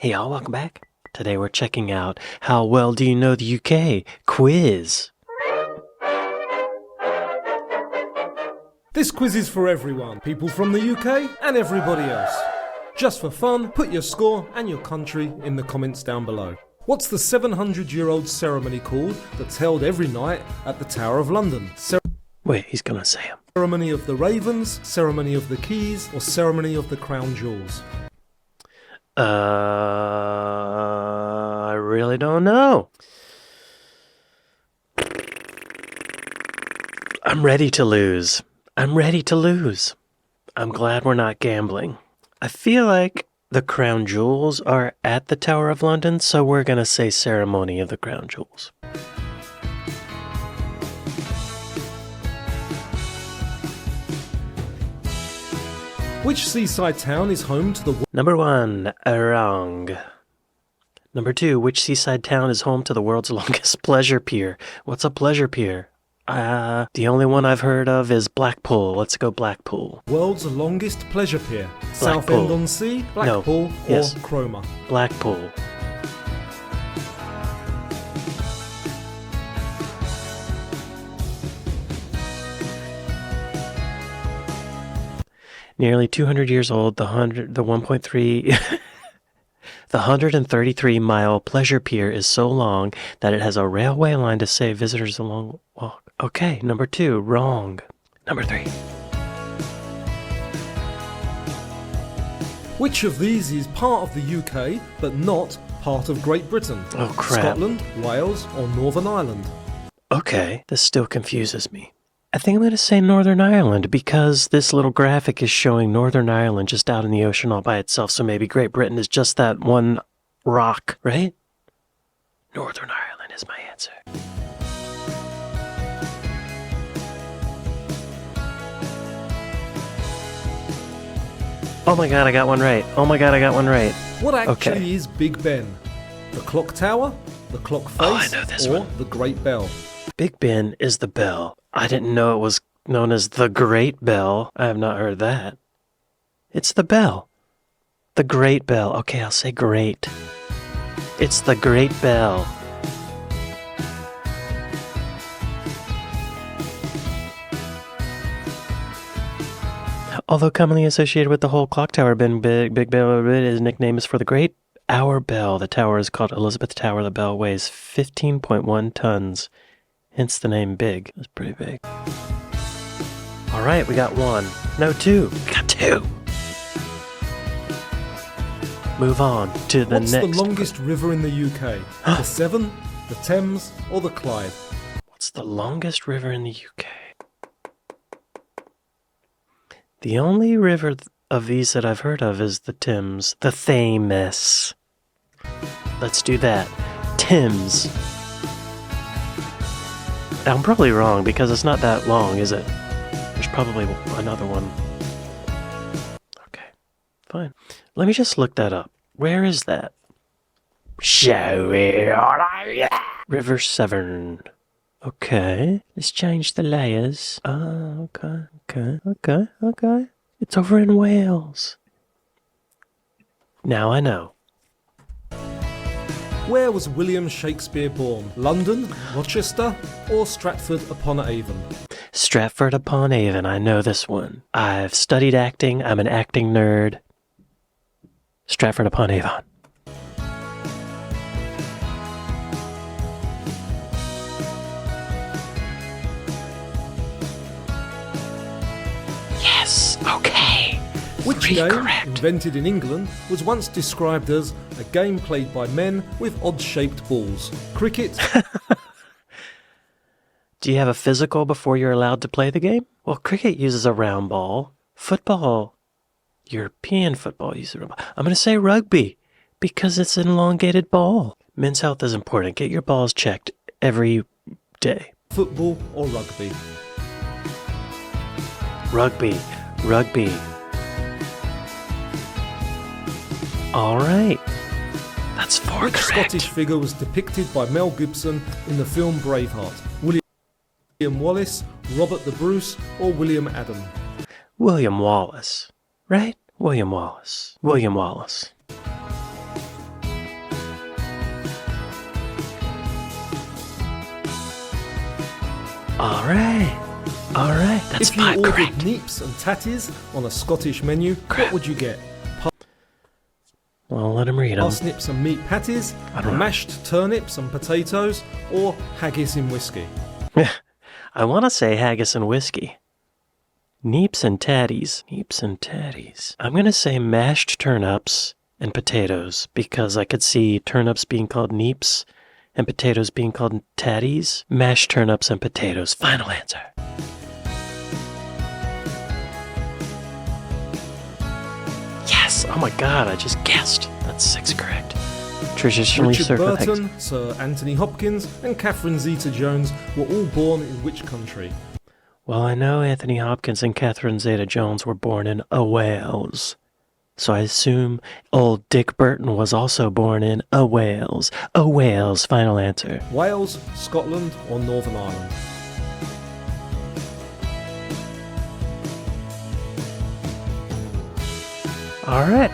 Hey y'all, welcome back. Today we're checking out How Well Do You Know the UK quiz. This quiz is for everyone, people from the UK and everybody else. Just for fun, put your score and your country in the comments down below. What's the 700-year-old ceremony called that's held every night at the Tower of London? Wait, he's gonna say them. Ceremony of the Ravens, Ceremony of the Keys, or Ceremony of the Crown Jewels? I really don't know. I'm ready to lose. I'm glad we're not gambling. I feel like the Crown Jewels are at the Tower of London, so we're gonna say Ceremony of the Crown Jewels. Which seaside town is home to the... Number 1, wrong. Number 2, which seaside town is home to the world's longest pleasure pier? What's a pleasure pier? The only one I've heard of is Blackpool. Let's go Blackpool. World's longest pleasure pier? Blackpool. Southend-on-Sea, Blackpool, Yes. or Cromer? Blackpool. Nearly 200 years old, the 133-mile pleasure pier is so long that it has a railway line to save visitors a long walk. Okay, number 2, wrong. Number 3. Which of these is part of the UK but not part of Great Britain? Oh, crap. Scotland, Wales, or Northern Ireland? Okay, this still confuses me. I think I'm going to say Northern Ireland because this little graphic is showing Northern Ireland just out in the ocean all by itself, so maybe Great Britain is just that one rock, right? Northern Ireland is my answer. Oh my god, I got one right. What actually Okay. is Big Ben? The clock tower, the clock face, Oh, I know this or one. the Great Bell? Big Ben is the bell. I didn't know it was known as the Great Bell. I have not heard that. It's the bell. The Great Bell. Okay, I'll say great. It's the Great Bell. Although commonly associated with the whole clock tower, Big Bell, his nickname is for the Great Hour Bell. The tower is called Elizabeth Tower. The bell weighs 15.1 tons. Hence the name Big. It's pretty big. All right, we got 1. No, 2. We got 2. Move on to the What's next. the longest river in the UK? The Severn, the Thames, or the Clyde? What's the longest river in the UK? The only river of these that I've heard of is the Thames. The Thames. Let's do that. Thames. I'm probably wrong because it's not that long, is it? There's probably another one. Okay, fine. Let me just look that up. Where is that? River Severn. Okay, let's change the layers. Okay. It's over in Wales. Now I know. Where was William Shakespeare born? London, Rochester, or Stratford-upon-Avon? Stratford-upon-Avon, I know this one. I've studied acting, I'm an acting nerd. Stratford-upon-Avon. Yes, okay. Which 3 game, correct. invented in England, was once described as a game played by men with odd-shaped balls? Cricket, Do you have a physical before you're allowed to play the game? Well, cricket uses a round ball. Football, European football uses a round ball. I'm going to say rugby because it's an elongated ball. Men's health is important. Get your balls checked every day. football, or rugby? Rugby. All right. That's 4 Which correct. Scottish figure was depicted by Mel Gibson in the film Braveheart? William Wallace, Robert the Bruce, or William Adam? William Wallace, right? William Wallace. All right. All right. That's If you 5 ordered correct. neeps and tatties on a Scottish menu, what would you get? Well, let him read them. Parsnips and meat patties, I don't know. mashed turnips and potatoes, or haggis in whiskey? I want to say haggis and whiskey. Neeps and tatties. Neeps and tatties. I'm going to say mashed turnips and potatoes because I could see turnips being called neeps and potatoes being called tatties. Mashed turnips and potatoes. Final answer. Yes! Oh my god, I just guessed. That's 6 correct. Traditionally Richard served with haggis. Burton, Sir Anthony Hopkins, and Catherine Zeta-Jones were all born in which country? Well, I know Anthony Hopkins and Catherine Zeta-Jones were born in Wales. So I assume old Dick Burton was also born in Wales. Wales, final answer. Wales, Scotland, or Northern Ireland? Alright,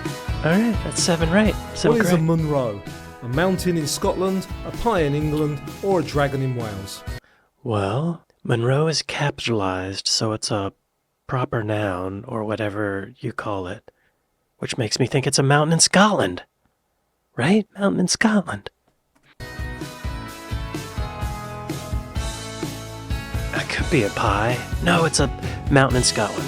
that's 7 right. 7 What is a correct. Munro? A mountain in Scotland, a pie in England, or a dragon in Wales? Well, Monroe is capitalized, so it's a proper noun, or whatever you call it. Which makes me think it's a mountain in Scotland. Right? Mountain in Scotland. That could be a pie. No, it's a mountain in Scotland.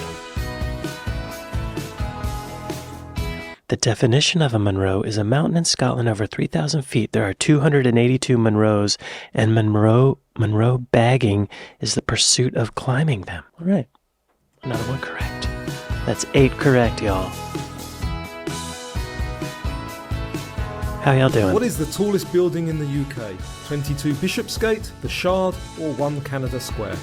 The definition of a Munro is a mountain in Scotland over 3,000 feet. There are 282 Munros, and Munro bagging is the pursuit of climbing them. All right. Another one correct. That's 8 correct, y'all. How y'all doing? What is the tallest building in the UK? 22 Bishopsgate, the Shard, or 1 Canada Square?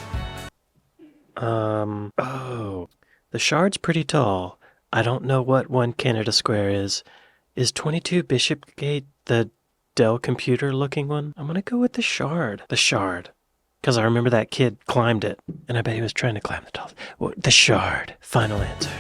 Oh. The Shard's pretty tall. I don't know what 1 Canada Square is. Is 22 Bishopsgate the Dell computer looking one? I'm gonna go with the Shard. The Shard. Because I remember that kid climbed it, and I bet he was trying to climb the tallest. The Shard. Final answer.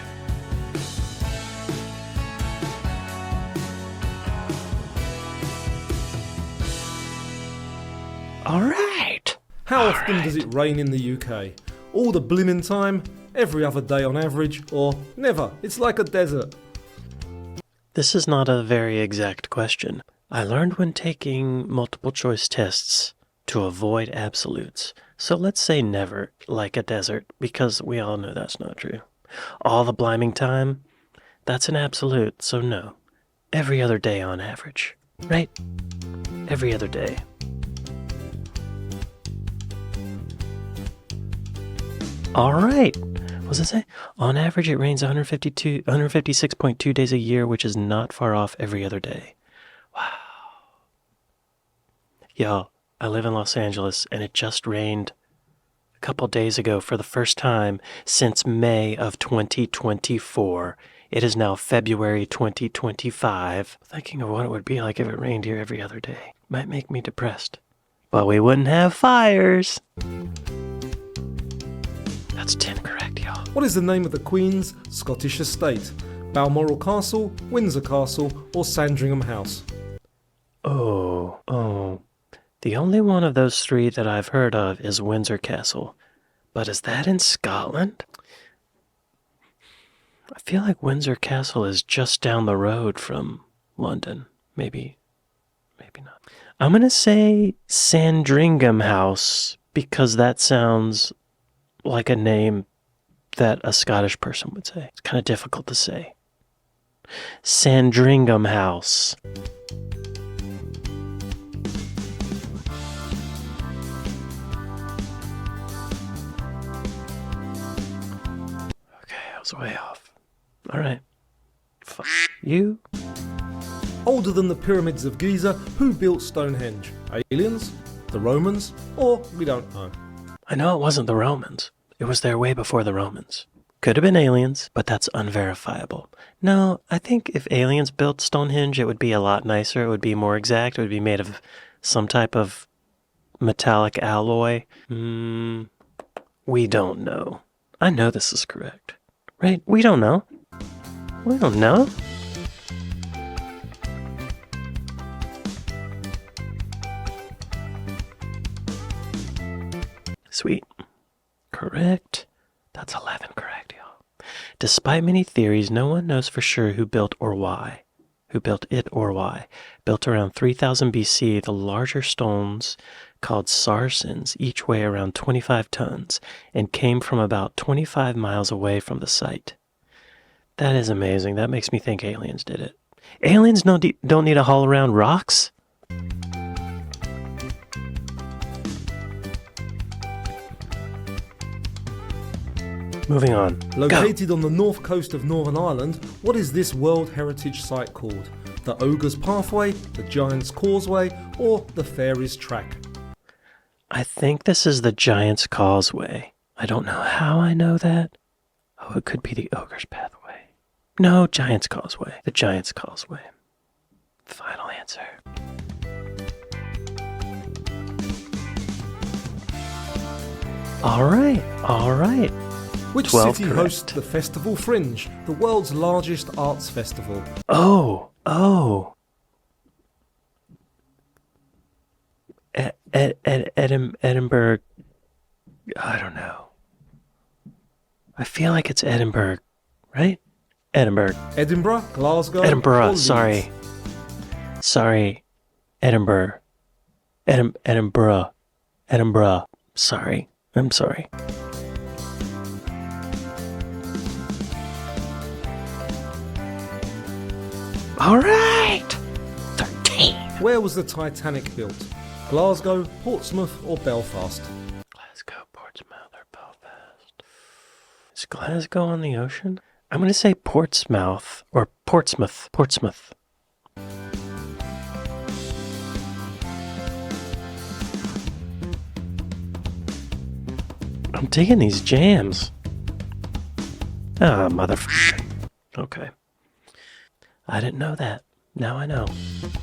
All right. How often does it rain in the UK? All the blimmin' time, every other day on average, or never? It's like a desert. This is not a very exact question. I learned when taking multiple choice tests to avoid absolutes. So let's say never, like a desert, because we all know that's not true. All the bliming time, that's an absolute, so no. Every other day on average, right? Every other day. All right. What does it say? On average, it rains 156.2 days a year, which is not far off every other day. Wow. Y'all, I live in Los Angeles, and it just rained a couple days ago for the first time since May of 2024. It is now February 2025. Thinking of what it would be like if it rained here every other day might make me depressed. But we wouldn't have fires. That's 10 correct, y'all. What is the name of the Queen's Scottish estate? Balmoral Castle, Windsor Castle, or Sandringham House? Oh. The only one of those 3 that I've heard of is Windsor Castle. But is that in Scotland? I feel like Windsor Castle is just down the road from London. Maybe not. I'm going to say Sandringham House because that sounds like a name that a Scottish person would say. It's kind of difficult to say. Sandringham House. Okay, I was way off. All right. Fuck you. Older than the pyramids of Giza, who built Stonehenge? Aliens? The Romans? Or we don't know. I know it wasn't the Romans. It was there way before the Romans. Could have been aliens, but that's unverifiable. No, I think if aliens built Stonehenge, it would be a lot nicer. It would be more exact. It would be made of some type of metallic alloy. We don't know. I know this is correct. Right? We don't know. We don't know. Sweet. Correct. That's 11 correct, y'all. Despite many theories, no one knows for sure who built or why. Who built it or why. Built around 3000 BC, the larger stones, called sarsens, each weigh around 25 tons, and came from about 25 miles away from the site. That is amazing. That makes me think aliens did it. Aliens don't need to haul around rocks? Moving on. Located on the north coast of Northern Ireland, what is this World Heritage Site called? The Ogre's Pathway, the Giant's Causeway, or the Fairies Track? I think this is the Giant's Causeway. I don't know how I know that. Oh, it could be the Ogre's Pathway. No, Giant's Causeway. The Giant's Causeway. Final answer. All right. Which 12 city correct. hosts the Festival Fringe, the world's largest arts festival? Oh. Edinburgh. I don't know. I feel like it's Edinburgh, right? Edinburgh. Glasgow, or Edinburgh. Leeds? Sorry. Edinburgh. Edinburgh. Sorry. I'm sorry. All right. 13. Where was the Titanic built? Glasgow, Portsmouth, or Belfast? Glasgow, Portsmouth, or Belfast. Is Glasgow on the ocean? I'm going to say Portsmouth or Portsmouth. Portsmouth. I'm digging these jams. Ah, motherfucker. Okay. I didn't know that. Now I know.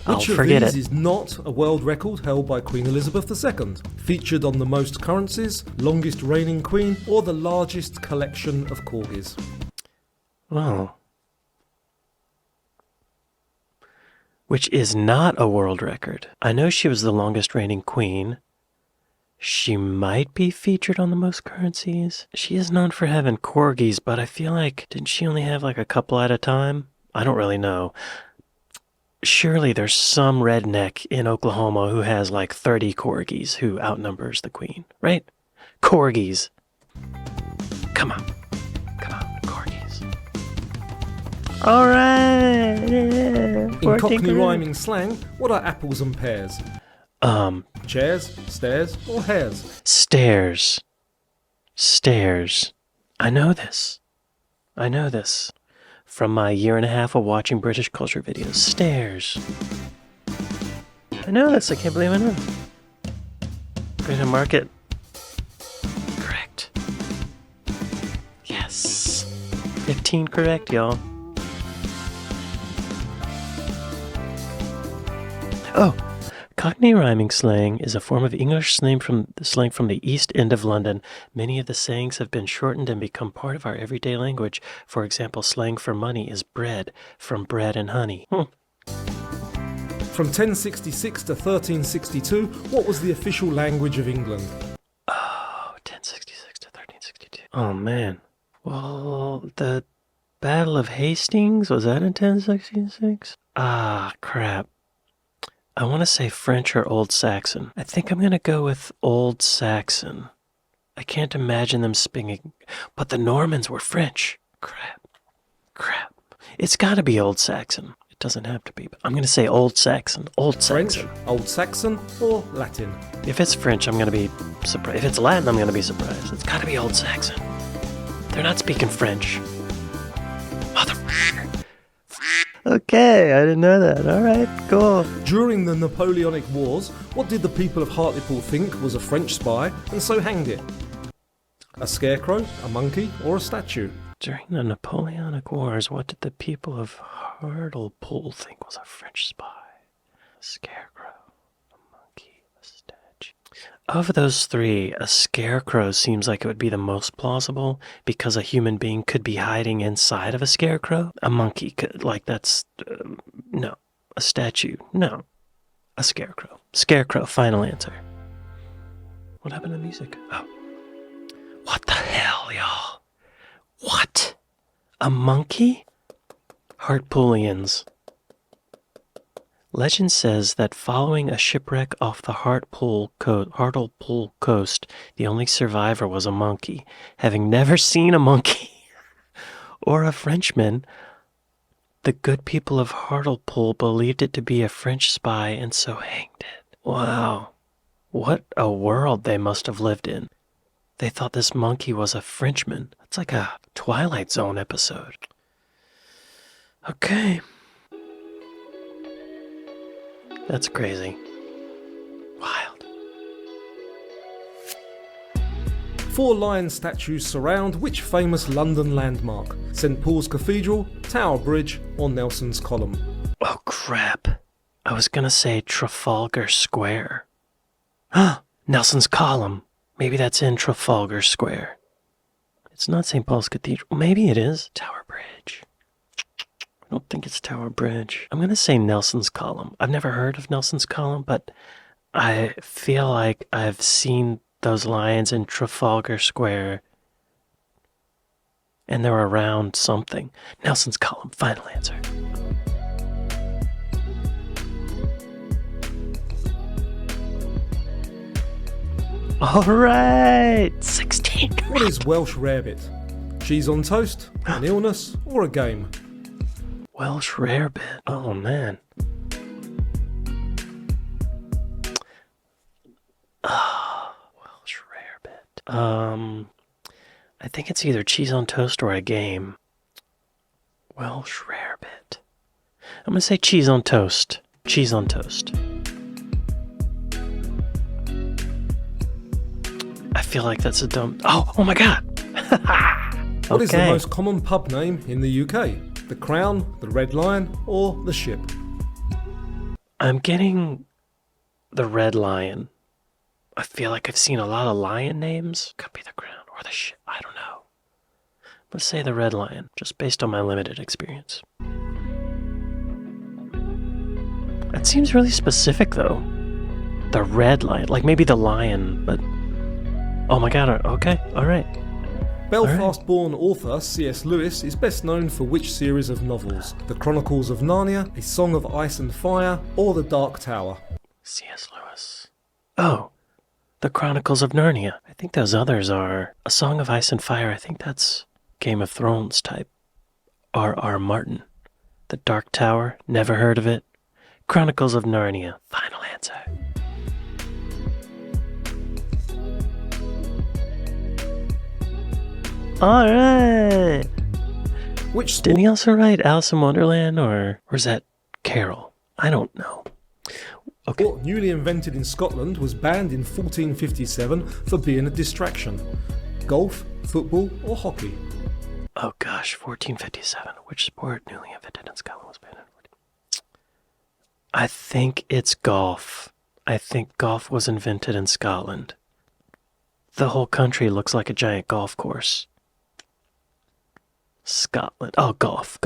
I'll Which of forget these it. is not a world record held by Queen Elizabeth II? Featured on the most currencies, longest reigning queen, or the largest collection of corgis? Oh. Which is not a world record. I know she was the longest reigning queen. She might be featured on the most currencies. She is known for having corgis, but I feel like, didn't she only have like a couple at a time? I don't really know. Surely there's some redneck in Oklahoma who has like 30 corgis who outnumbers the queen, right? Corgis. Come on, corgis. All right. Yeah. In Cockney rhyming slang, what are apples and pears? Chairs, stairs, or hairs? Stairs. I know this. From my 1.5 years of watching British culture videos. Stairs. I know this. I can't believe I know. Going to market. Correct. Yes. 15 correct, y'all. Oh. Cockney rhyming slang is a form of English slang from the East End of London. Many of the sayings have been shortened and become part of our everyday language. For example, slang for money is bread, from bread and honey. From 1066 to 1362, what was the official language of England? Oh, 1066 to 1362. Oh, man. Well, the Battle of Hastings, was that in 1066? Ah, crap. I want to say French or Old Saxon. I think I'm going to go with Old Saxon. I can't imagine them speaking, but the Normans were French. Crap. It's got to be Old Saxon. It doesn't have to be, but I'm going to say Old Saxon. French, Old Saxon, or Latin? If it's French, I'm going to be surprised. If it's Latin, I'm going to be surprised. It's got to be Old Saxon. They're not speaking French. Motherfucker. Okay, I didn't know that. All right, cool. During the Napoleonic Wars, what did the people of Hartlepool think was a French spy and so hanged it? A scarecrow, a monkey, or a statue? During the Napoleonic Wars, what did the people of Hartlepool think was a French spy? A scarecrow, a monkey, a statue. Of those three, a scarecrow seems like it would be the most plausible because a human being could be hiding inside of a scarecrow. A monkey could, no. A statue, no. A scarecrow. Scarecrow, final answer. What happened to the music? Oh. What the hell, y'all? What? A monkey? Hartpoolians. Legend says that following a shipwreck off the Hartlepool coast, the only survivor was a monkey. Having never seen a monkey or a Frenchman, the good people of Hartlepool believed it to be a French spy and so hanged it. Wow. What a world they must have lived in. They thought this monkey was a Frenchman. That's like a Twilight Zone episode. Okay. That's crazy. Wild. 4 lion statues surround which famous London landmark? St Paul's Cathedral, Tower Bridge, or Nelson's Column? Oh crap. I was gonna say Trafalgar Square. Nelson's Column. Maybe that's in Trafalgar Square. It's not St. Paul's Cathedral. Maybe it is. Tower Bridge. I don't think it's Tower Bridge. I'm gonna say Nelson's Column. I've never heard of Nelson's Column, but I feel like I've seen those lions in Trafalgar Square, and they're around something. Nelson's Column. Final answer. All right, 16. What is Welsh rarebit? Cheese on toast, an illness, or a game? Welsh rarebit. Oh man. Welsh rarebit. I think it's either cheese on toast or a game. Welsh rarebit. I'm gonna say cheese on toast. Cheese on toast. I feel like that's a dumb. Oh my god. What is the most common pub name in the UK? The Crown, the Red Lion, or the Ship? I'm getting the Red Lion. I feel like I've seen a lot of lion names. Could be the Crown or the Ship. I don't know. Let's say the Red Lion, just based on my limited experience. That seems really specific, though. The Red Lion, like maybe the lion, but oh my god. Okay, all right. Belfast-born author C.S. Lewis is best known for which series of novels? The Chronicles of Narnia, A Song of Ice and Fire, or The Dark Tower? C.S. Lewis. Oh, The Chronicles of Narnia. I think those others are A Song of Ice and Fire. I think that's Game of Thrones type. R.R. Martin. The Dark Tower. Never heard of it. Chronicles of Narnia. Final answer. All right. Didn't he also write Alice in Wonderland, or is that Carol? I don't know. Okay. Sport newly invented in Scotland was banned in 1457 for being a distraction. Golf, football, or hockey? Oh gosh, 1457. Which sport newly invented in Scotland was banned in? I think it's golf. I think golf was invented in Scotland. The whole country looks like a giant golf course. Scotland. Oh, golf.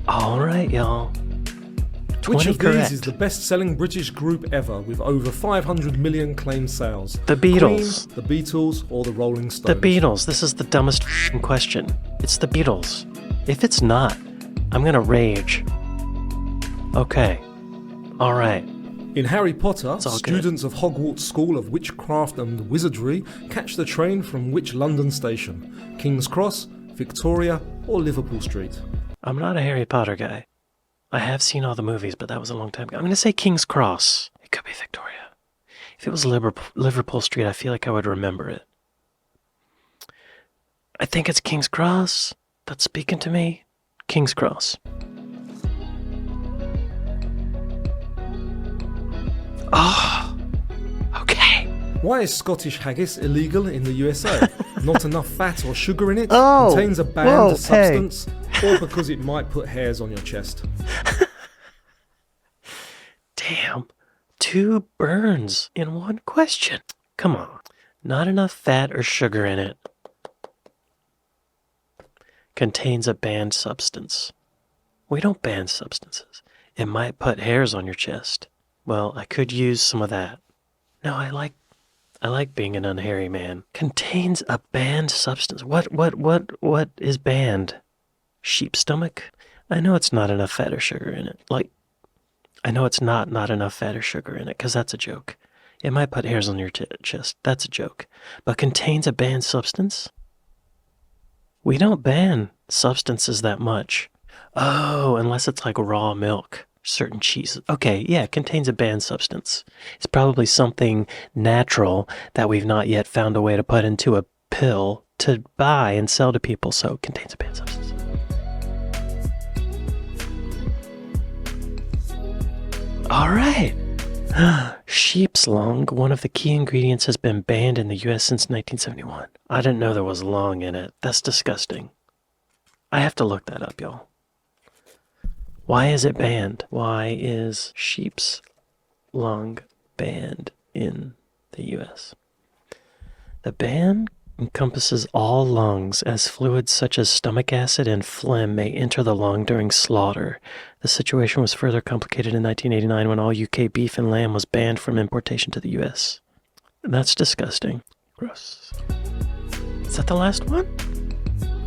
All right, y'all. Which of correct. these is the best-selling British group ever with over 500 million claimed sales? The Beatles. Queen, the Beatles, or the Rolling Stones? The Beatles. This is the dumbest f***ing question. It's the Beatles. If it's not, I'm gonna rage. Okay. All right. In Harry Potter, all students of Hogwarts School of Witchcraft and Wizardry catch the train from which London station? King's Cross, Victoria, or Liverpool Street? I'm not a Harry Potter guy. I have seen all the movies, but that was a long time ago. I'm going to say King's Cross. It could be Victoria. If it was Liverpool Street, I feel like I would remember it. I think it's King's Cross. That's speaking to me. King's Cross. Oh, okay. Why is Scottish haggis illegal in the USA? Not enough fat or sugar in it? Oh, contains a banned whoa, substance? Or because it might put hairs on your chest? Damn. 2 burns in one question. Come on. Not enough fat or sugar in it. Contains a banned substance. We don't ban substances. It might put hairs on your chest. Well, I could use some of that. No, I like being an unhairy man. Contains a banned substance. What is banned? Sheep stomach? I know it's not enough fat or sugar in it. I know it's not enough fat or sugar in it, because that's a joke. It might put hairs on your chest. That's a joke. But contains a banned substance? We don't ban substances that much. Oh, unless it's like raw milk. Certain cheeses. Okay, yeah, it contains a banned substance. It's probably something natural that we've not yet found a way to put into a pill to buy and sell to people, so it contains a banned substance. All right. Sheep's lung, one of the key ingredients, has been banned in the US since 1971. I didn't know there was lung in it. That's disgusting. I have to look that up, y'all. Why is it banned? Why is sheep's lung banned in the US? The ban encompasses all lungs, as fluids such as stomach acid and phlegm may enter the lung during slaughter. The situation was further complicated in 1989 when all UK beef and lamb was banned from importation to the US. That's disgusting. Gross. Is that the last one?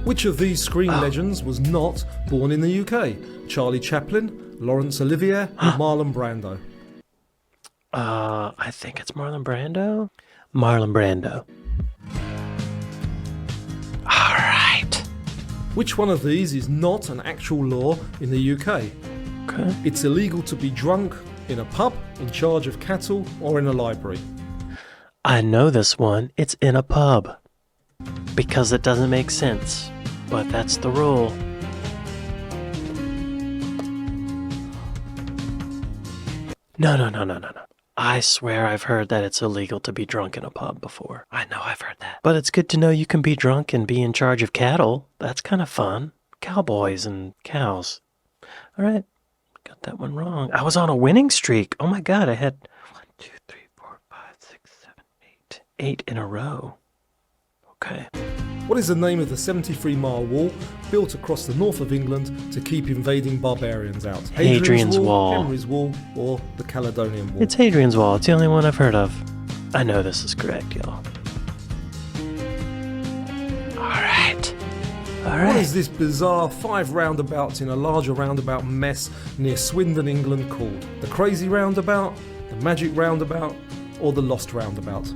Which of these screen legends was not born in the UK? Charlie Chaplin, Laurence Olivier, or Marlon Brando? I think it's Marlon Brando. Marlon Brando. All right. Which one of these is not an actual law in the UK? Okay. It's illegal to be drunk in a pub, in charge of cattle, or in a library. I know this one. It's in a pub. Because it doesn't make sense. But that's the rule. No. I swear I've heard that it's illegal to be drunk in a pub before. I know I've heard that. But it's good to know you can be drunk and be in charge of cattle. That's kind of fun. Cowboys and cows. All right. Got that one wrong. I was on a winning streak. Oh my God. I had 1, 2, 3, 4, 5, 6, 7, 8. 8 in a row. Okay. What is the name of the 73-mile wall built across the north of England to keep invading barbarians out? Hadrian's Wall. Henry's Wall, or the Caledonian Wall? It's Hadrian's Wall. It's the only one I've heard of. I know this is correct, y'all. All What right. is this bizarre 5 roundabouts in a larger roundabout mess near Swindon, England called? The Crazy Roundabout, the Magic Roundabout, or the Lost Roundabout?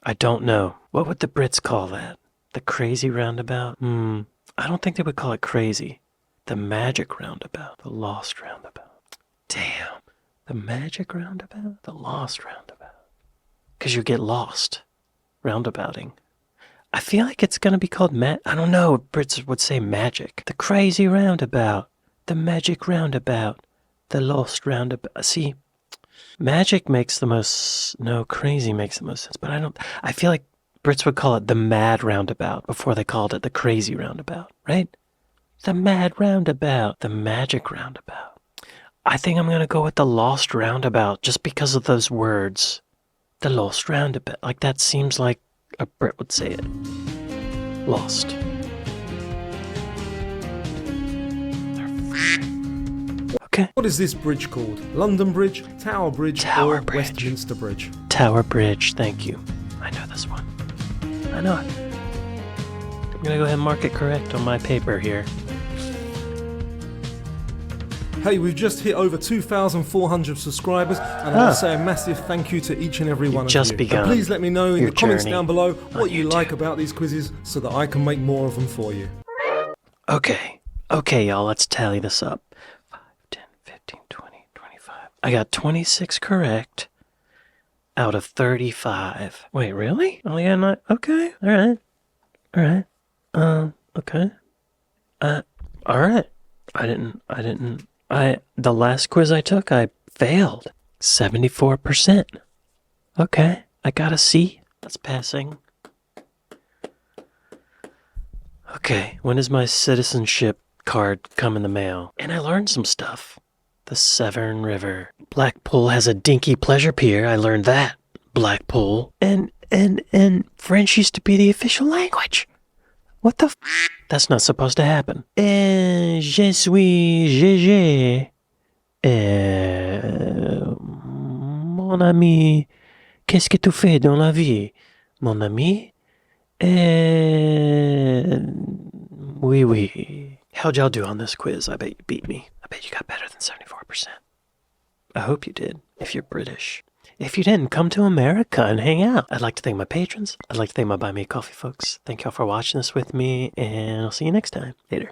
I don't know. What would the Brits call that? The crazy roundabout? I don't think they would call it crazy. The magic roundabout. The lost roundabout. Damn. The magic roundabout? The lost roundabout. Because you get lost. Roundabouting. I feel like it's going to be called I don't know. Brits would say magic. The crazy roundabout. The magic roundabout. The lost roundabout. See, magic makes the most... No, crazy makes the most sense. But I feel like Brits would call it the mad roundabout before they called it the crazy roundabout, right? The mad roundabout. The magic roundabout. I think I'm going to go with the lost roundabout just because of those words. The lost roundabout. Like that seems like a Brit would say it. Lost. Okay. What is this bridge called? London Bridge, Tower Bridge, Tower or Bridge. Westminster Bridge? Tower Bridge, thank you. I know this one. I know it. I'm gonna go ahead and mark it correct on my paper here. Hey, we've just hit over 2,400 subscribers, and I want to say a massive thank you to each and every one of just you. begun And please let me know in your the comments journey down below on what you YouTube. like about these quizzes so that I can make more of them for you. Okay, y'all, let's tally this up. 5, 10, 15, 20, 25. I got 26 correct out of 35. Wait, really? Oh, yeah, not... Okay, alright. Okay. Alright. The last quiz I took, I failed. 74%. Okay, I got a C. That's passing. Okay, when does my citizenship card come in the mail? And I learned some stuff. The Severn River. Blackpool has a dinky pleasure pier. I learned that. Blackpool. And French used to be the official language. What the That's not supposed to happen. Je suis GG. mon ami, qu'est-ce que tu fais dans la vie, mon ami? Oui, oui. How'd y'all do on this quiz? I bet you beat me. I bet you got better than 74%. I hope you did, if you're British. If you didn't, come to America and hang out. I'd like to thank my patrons. I'd like to thank my Buy Me a Coffee folks. Thank y'all for watching this with me, and I'll see you next time. Later.